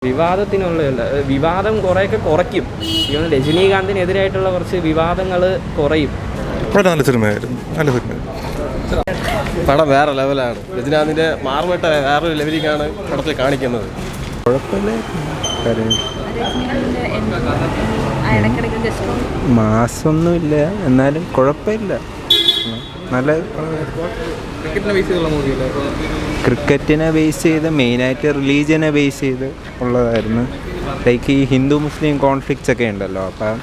വിവാദത്തിനുള്ളതല്ല, വിവാദം കുറേയൊക്കെ കുറയ്ക്കും. രജനീകാന്തിനെതിരായിട്ടുള്ള കുറച്ച് വിവാദങ്ങൾ കുറയും. നല്ല സിനിമയായിരുന്നു, നല്ല സിനിമയായിരുന്നു. പടം വേറെ ലെവലാണ്. രജനീകാന്തിൻ്റെ മാറുമേട്ട വേറൊരു ലെവലിലേക്കാണ് പടത്തിൽ കാണിക്കുന്നത്. മാസമൊന്നുമില്ല, എന്നാലും കുഴപ്പമില്ല. നല്ല ക്രിക്കറ്റിനെ ബേസ് ചെയ്ത് മെയിനായിട്ട് റിലീജിയനെ ബേസ് ചെയ്ത് ഉള്ളതായിരുന്നു. ലൈക്ക് ഈ ഹിന്ദു മുസ്ലിം കോൺഫ്ലിക്ട്സ് ഒക്കെ ഉണ്ടല്ലോ, അപ്പം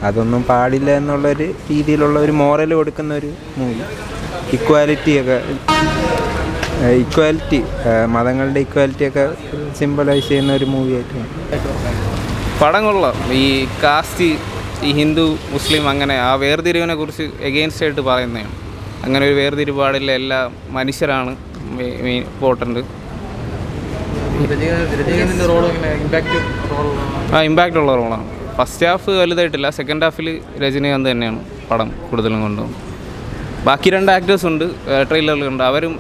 അതൊന്നും പാടില്ല എന്നുള്ളൊരു രീതിയിലുള്ള ഒരു മോറൽ കൊടുക്കുന്ന ഒരു മൂവി. ഇക്വാലിറ്റി മതങ്ങളുടെ ഇക്വാലിറ്റി ഒക്കെ സിംബലൈസ് ചെയ്യുന്ന ഒരു മൂവി ആയിട്ടാണ്. പടം കൊള്ളാം. ഈ കാസ്റ്റ്, ഈ ഹിന്ദു മുസ്ലിം അങ്ങനെ ആ വേർതിരിവിനെ കുറിച്ച് എഗെയിൻസ്റ്റ് ആയിട്ട് പറയുന്നതാണ്. അങ്ങനെ ഒരു വേർതിരിവ് പാടില്ല, എല്ലാ മനുഷ്യരാണ് ഇമ്പോർട്ടൻ്റ്. ഇമ്പാക്റ്റ് ഉള്ള റോളാണ്. ഫസ്റ്റ് ഹാഫ് വലുതായിട്ടില്ല, സെക്കൻഡ് ഹാഫിൽ രജനീകാന്ത് തന്നെയാണ് പടം കൂടുതലും കൊണ്ടുപോകുന്നത്. ബാക്കി 2 ആക്ടേഴ്സ് ഉണ്ട്, ട്രെയിലറിലുണ്ട്, അവരും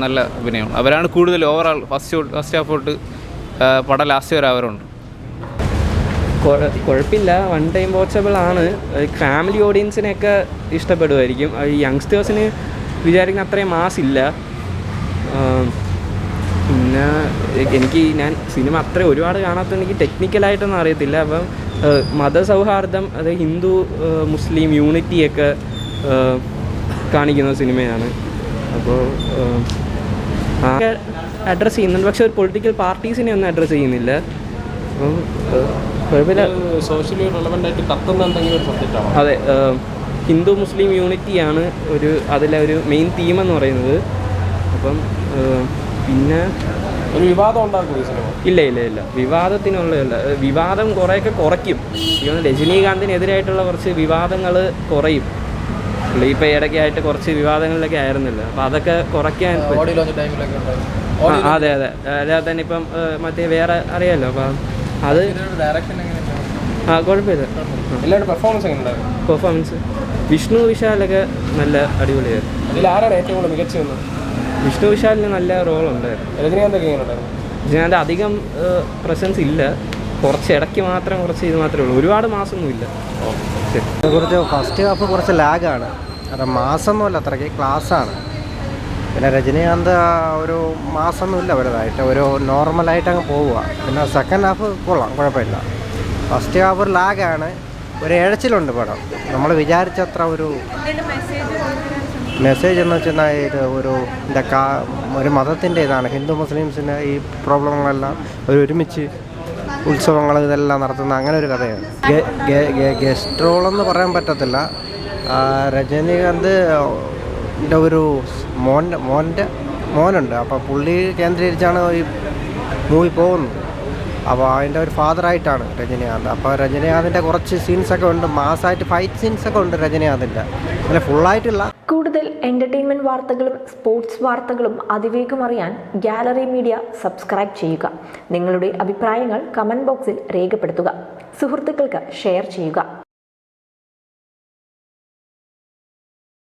നല്ല അഭിനയമാണ്. അവരാണ് കൂടുതൽ ഓവറാൾ ഫസ്റ്റ് ഹാഫ് തൊട്ട് പടം ലാസ്റ്റ് വരെ അവരുണ്ട്. കുഴപ്പമില്ല, വൺ ടൈം വാച്ചബിൾ ആണ്. ഫാമിലി ഓഡിയൻസിനെയൊക്കെ ഇഷ്ടപ്പെടുമായിരിക്കും. ഈ യങ്സ്റ്റേഴ്സിന് വിചാരിക്കുന്ന അത്രയും മാസ് ഇല്ല. പിന്നെ ഞാൻ സിനിമ അത്രയും ഒരുപാട് കാണാത്തതുകൊണ്ട് എനിക്ക് ടെക്നിക്കലായിട്ടൊന്നും അറിയത്തില്ല. അപ്പം മതസൗഹാർദ്ദം, അത് ഹിന്ദു മുസ്ലിം യൂണിറ്റിയൊക്കെ കാണിക്കുന്ന സിനിമയാണ്. അപ്പോൾ അഡ്രസ്സ് ചെയ്യുന്നുണ്ട്, പക്ഷെ ഒരു പൊളിറ്റിക്കൽ പാർട്ടീസിനെ ഒന്നും അഡ്രസ്സ് ചെയ്യുന്നില്ല. അപ്പം കുഴപ്പമില്ല. സോഷ്യലി റെലവൻ്റ് ആയിട്ട് കത്തുന്ന എന്തെങ്കിലും ഒരു സബ്ജക്റ്റാണ്. അതെ, ഹിന്ദു മുസ്ലിം യൂണിറ്റിയാണ് അതിലെ ഒരു മെയിൻ തീം എന്ന് പറയുന്നത്. അപ്പം പിന്നെ ഒരു വിവാദം ഉണ്ടാക്കും ഈ സിനിമ? ഇല്ല, വിവാദത്തിനുള്ളതല്ല. വിവാദം കുറേയൊക്കെ കുറയ്ക്കും. രജനീകാന്തിനെതിരായിട്ടുള്ള കുറച്ച് വിവാദങ്ങൾ കുറയും. ഇപ്പോൾ ഇടയ്ക്കായിട്ട് കുറച്ച് വിവാദങ്ങളിലൊക്കെ ആയിരുന്നില്ല, അപ്പോൾ അതൊക്കെ കുറയ്ക്കാൻ. അതെ, അല്ലാതെ തന്നെ ഇപ്പം മറ്റേ വേറെ അറിയാമല്ലോ, അപ്പം അത് കുഴപ്പമില്ല. എല്ലാവരുടെ പെർഫോമൻസ് വിഷ്ണു വിശാലൊക്കെ നല്ല അടിപൊളിയായിരുന്നു. അതിൽ ആരാണ് ഏറ്റവും കൂടുതൽ മികച്ചതെന്ന്? വിഷ്ണു വിശാലിന് നല്ല റോളുണ്ടായിരുന്നു. രജനീകാന്ത് അധികം പ്രസൻസ് ഇല്ല, കുറച്ച് ഇടയ്ക്ക് മാത്രം കുറച്ച് ഇത് മാത്രമേ ഉള്ളൂ, ഒരുപാട് മാസമൊന്നുമില്ല. കുറച്ച് ഫസ്റ്റ് ഹാഫ് കുറച്ച് ലാഗാണ്, അത് മാസമൊന്നുമല്ല, അത്രയ്ക്ക് ക്ലാസ്സാണ്. പിന്നെ രജനീകാന്ത് ഒരു മാസമൊന്നുമില്ല വലുതായിട്ട്, ഒരു നോർമലായിട്ട് അങ്ങ് പോവുക. പിന്നെ സെക്കൻഡ് ഹാഫ് കൊള്ളാം, കുഴപ്പമില്ല. ഫസ്റ്റ് ഹാഫ് ഒരു ലാഗാണ്, ഒരു ഇഴച്ചിലുണ്ട് പടം. നമ്മൾ വിചാരിച്ചത്ര ഒരു മെസ്സേജ് എന്ന് വെച്ചാൽ ഇത് ഒരു മതത്തിൻ്റെ ഇതാണ്. ഹിന്ദു മുസ്ലിംസിന് ഈ പ്രോബ്ലങ്ങളെല്ലാം ഒരുമിച്ച് ഉത്സവങ്ങൾ ഇതെല്ലാം നടത്തുന്ന അങ്ങനെ ഒരു കഥയാണ്. ഗസ്റ്റ് റോളെന്ന് പറയാൻ പറ്റത്തില്ല. രജനീകാന്ത് ഒരു മോനുണ്ട്, അപ്പോൾ പുള്ളി കേന്ദ്രീകരിച്ചാണ് ഈ മൂവി പോകുന്നത്. അപ്പോൾ അതിൻ്റെ ഒരു ഫാദറായിട്ടാണ് രജനീകാന്ത്. അപ്പോൾ രജനീകാന്തിൻ്റെ കുറച്ച് സീൻസൊക്കെ ഉണ്ട്, മാസമായിട്ട് ഫൈറ്റ് സീൻസൊക്കെ ഉണ്ട് രജനീകാന്തിൻ്റെ, അങ്ങനെ ഫുള്ളായിട്ടില്ല. കൂടുതൽ എൻ്റർടൈൻമെൻറ്റ് വാർത്തകളും സ്പോർട്സ് വാർത്തകളും അതിവേഗം അറിയാൻ ഗാലറി മീഡിയ സബ്സ്ക്രൈബ് ചെയ്യുക. നിങ്ങളുടെ അഭിപ്രായങ്ങൾ കമൻറ്റ് ബോക്സിൽ രേഖപ്പെടുത്തുക. സുഹൃത്തുക്കൾക്ക് ഷെയർ ചെയ്യുക.